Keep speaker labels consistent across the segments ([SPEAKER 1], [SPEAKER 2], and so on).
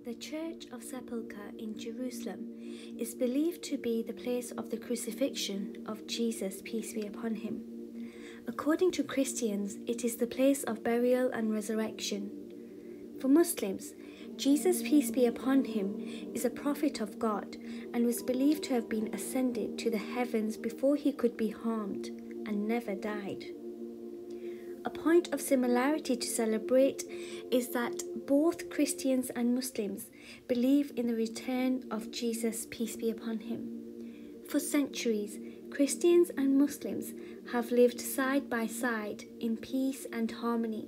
[SPEAKER 1] The Church of Sepulchre in Jerusalem is believed to be the place of the crucifixion of Jesus, peace be upon him. According to Christians, it is the place of burial and resurrection. For Muslims, Jesus, peace be upon him, is a prophet of God and was believed to have been ascended to the heavens before he could be harmed and never died. A point of similarity to celebrate is that both Christians and Muslims believe in the return of Jesus, peace be upon him. For centuries, Christians and Muslims have lived side by side in peace and harmony.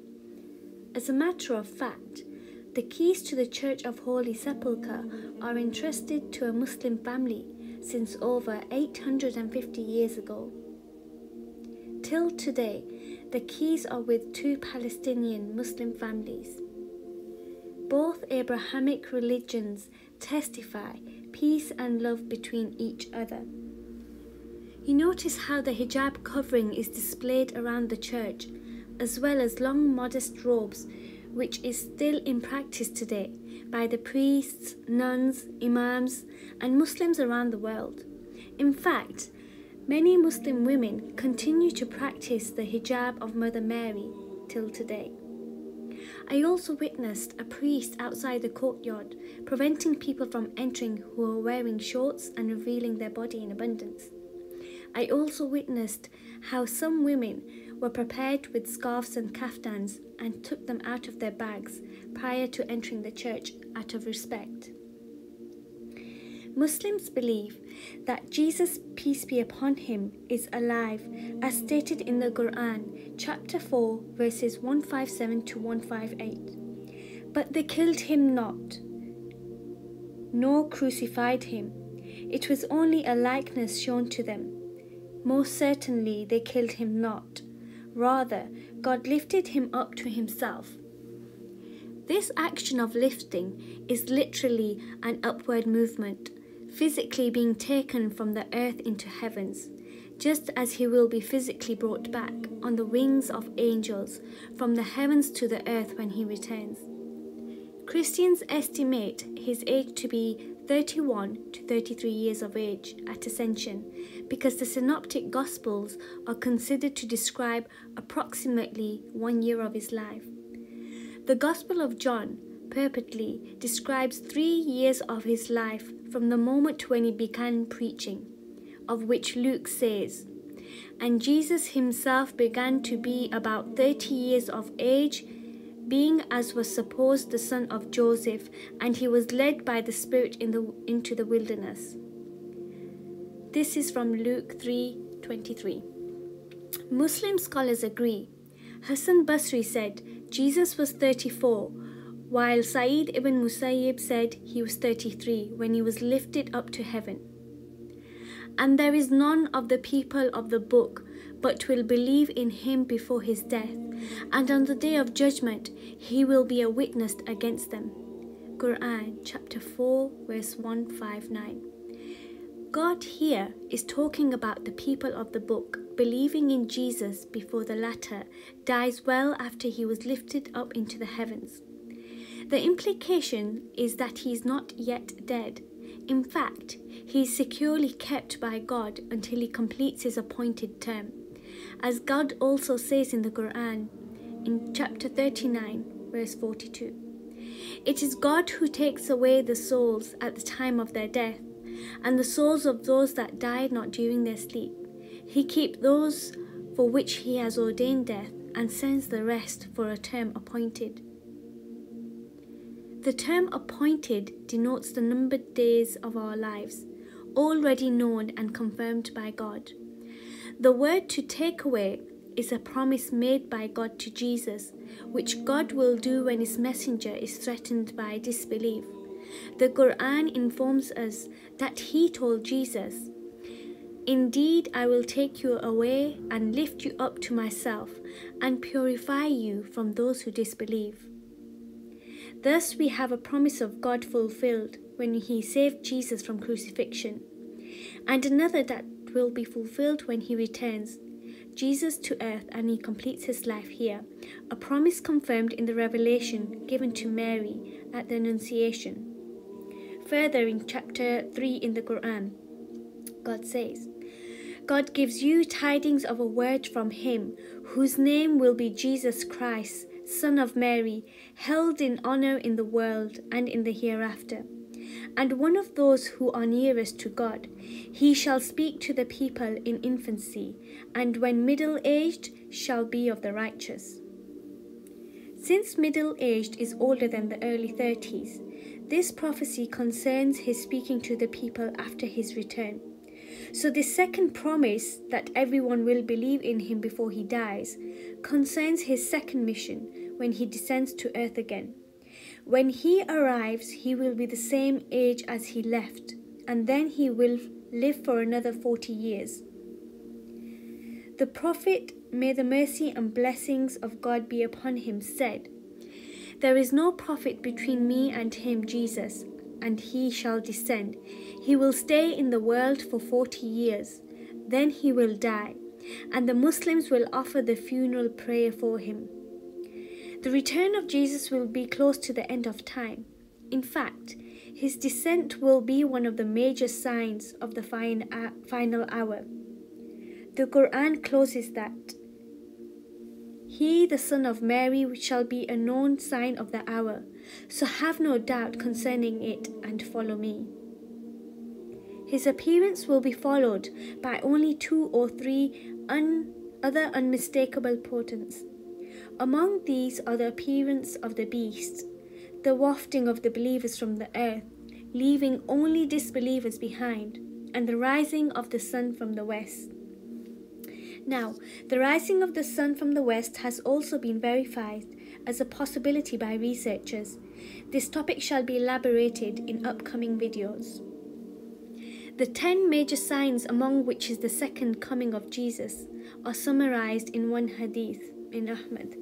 [SPEAKER 1] As a matter of fact, the keys to the Church of Holy Sepulchre are entrusted to a Muslim family since over 850 years ago. Till today, the keys are with two Palestinian Muslim families. Both Abrahamic religions testify peace and love between each other. You notice how the hijab covering is displayed around the church, as well as long modest robes, which is still in practice today by the priests, nuns, imams, and Muslims around the world. In fact, many Muslim women continue to practice the hijab of Mother Mary till today. I also witnessed a priest outside the courtyard preventing people from entering who were wearing shorts and revealing their body in abundance. I also witnessed how some women were prepared with scarves and kaftans and took them out of their bags prior to entering the church out of respect. Muslims believe that Jesus, peace be upon him, is alive, as stated in the Quran, chapter 4, verses 157 to 158. But they killed him not, nor crucified him. It was only a likeness shown to them. Most certainly they killed him not. Rather, God lifted him up to himself. This action of lifting is literally an upward movement, physically being taken from the earth into heavens, just as he will be physically brought back on the wings of angels from the heavens to the earth when he returns. Christians estimate his age to be 31 to 33 years of age at ascension, because the synoptic gospels are considered to describe approximately 1 year of his life. The Gospel of John purportedly describes 3 years of his life from the moment when he began preaching, of which Luke says, "And Jesus himself began to be about 30 years of age, being as was supposed the son of Joseph, and he was led by the Spirit into the wilderness." This is from Luke 3:23. Muslim scholars agree. Hassan Basri said Jesus was 34, while Sa'id ibn Musayyib said he was 33 when he was lifted up to heaven. And there is none of the people of the book but will believe in him before his death, and on the day of judgment he will be a witness against them. Quran chapter 4 verse 159. God here is talking about the people of the book believing in Jesus before the latter dies well after he was lifted up into the heavens. The implication is that he is not yet dead. In fact, he is securely kept by God until he completes his appointed term, as God also says in the Quran in chapter 39 verse 42. It is God who takes away the souls at the time of their death, and the souls of those that died not during their sleep. He keeps those for which he has ordained death, and sends the rest for a term appointed. The term appointed denotes the numbered days of our lives, already known and confirmed by God. The word to take away is a promise made by God to Jesus, which God will do when his messenger is threatened by disbelief. The Quran informs us that he told Jesus, "Indeed, I will take you away and lift you up to myself and purify you from those who disbelieve." Thus we have a promise of God fulfilled when he saved Jesus from crucifixion, and another that will be fulfilled when he returns Jesus to earth and he completes his life here, a promise confirmed in the revelation given to Mary at the Annunciation. further in chapter 3 in the Quran. God says, God gives you tidings of a word from him, whose name will be Jesus Christ, Son of Mary, held in honor in the world and in the hereafter, and one of those who are nearest to God. He shall speak to the people in infancy, and when middle-aged shall be of the righteous. Since middle-aged is older than the early 30s, this prophecy concerns his speaking to the people after his return. So the second promise, that everyone will believe in him before he dies, concerns his second mission when he descends to earth again. When he arrives, he will be the same age as he left, and then he will live for another 40 years. The prophet, may the mercy and blessings of God be upon him, said, There is no prophet between me and him, Jesus, and he shall descend. He will stay in the world for 40 years. Then he will die, and the Muslims will offer the funeral prayer for him. The return of Jesus will be close to the end of time. In fact, his descent will be one of the major signs of the final hour. The Quran closes that, He, the Son of Mary, shall be a known sign of the hour, so have no doubt concerning it and follow me. His appearance will be followed by only 2 or 3 other unmistakable portents. Among these are the appearance of the beast, the wafting of the believers from the earth, leaving only disbelievers behind, and the rising of the sun from the west. Now, the rising of the sun from the west has also been verified as a possibility by researchers. This topic shall be elaborated in upcoming videos. The 10 major signs, among which is the second coming of Jesus, are summarized in one hadith in Ahmad.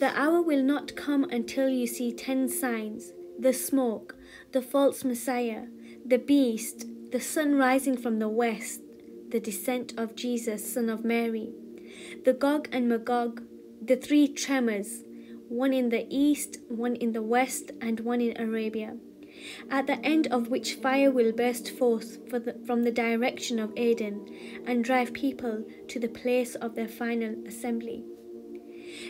[SPEAKER 1] The hour will not come until you see 10 signs: the smoke, the false Messiah, the beast, the sun rising from the west, the descent of Jesus, Son of Mary, the Gog and Magog, the 3 tremors, one in the east, one in the west, and one in Arabia, at the end of which fire will burst forth from the direction of Aden and drive people to the place of their final assembly.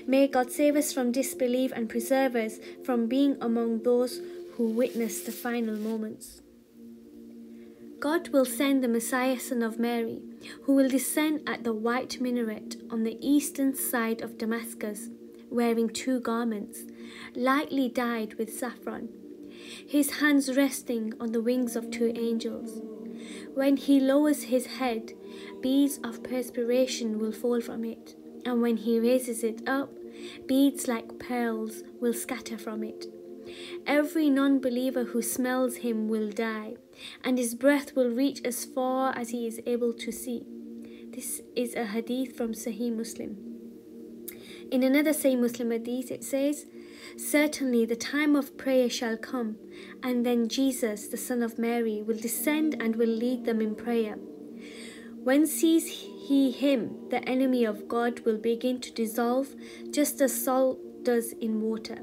[SPEAKER 1] May God save us from disbelief and preserve us from being among those who witness the final moments. God will send the Messiah, Son of Mary, who will descend at the white minaret on the eastern side of Damascus, wearing 2 garments, lightly dyed with saffron, his hands resting on the wings of 2 angels. When he lowers his head, beads of perspiration will fall from it, and when he raises it up, beads like pearls will scatter from it. Every non-believer who smells him will die, and his breath will reach as far as he is able to see. This is a hadith from Sahih Muslim. In another Sahih Muslim hadith it says, Certainly the time of prayer shall come, and then Jesus, the Son of Mary, will descend and will lead them in prayer. When sees he him, the enemy of God will begin to dissolve, just as salt does in water.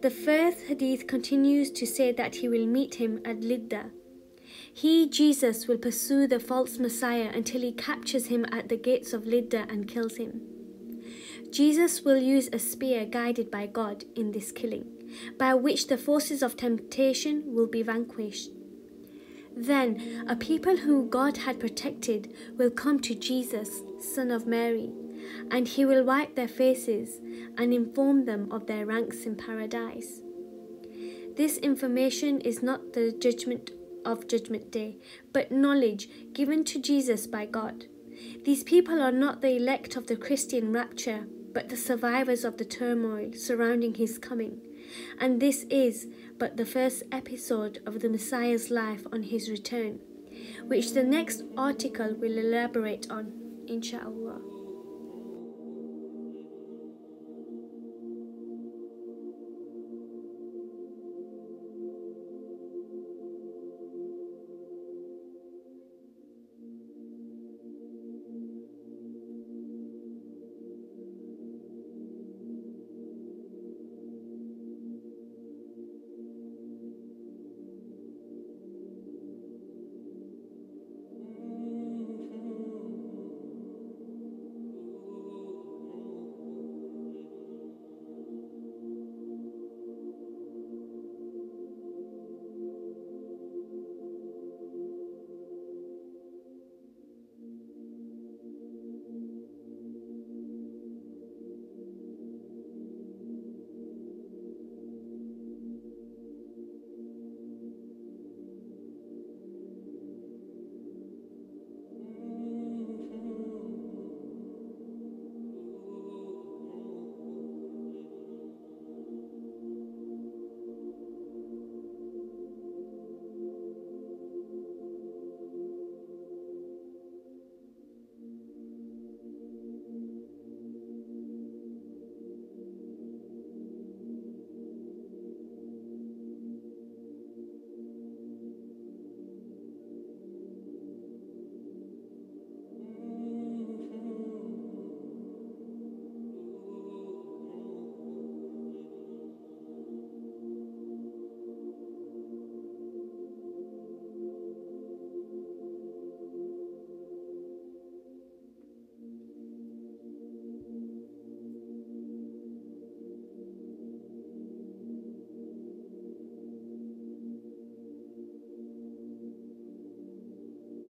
[SPEAKER 1] The first hadith continues to say that he will meet him at Lidda. He, Jesus, will pursue the false Messiah until he captures him at the gates of Lidda and kills him. Jesus will use a spear guided by God in this killing, by which the forces of temptation will be vanquished. Then a people who God had protected will come to Jesus, Son of Mary, and he will wipe their faces and inform them of their ranks in paradise. This information is not the judgment of Judgment Day, but knowledge given to Jesus by God. These people are not the elect of the Christian rapture, but the survivors of the turmoil surrounding his coming. And this is but the first episode of the Messiah's life on his return, which the next article will elaborate on, inshallah.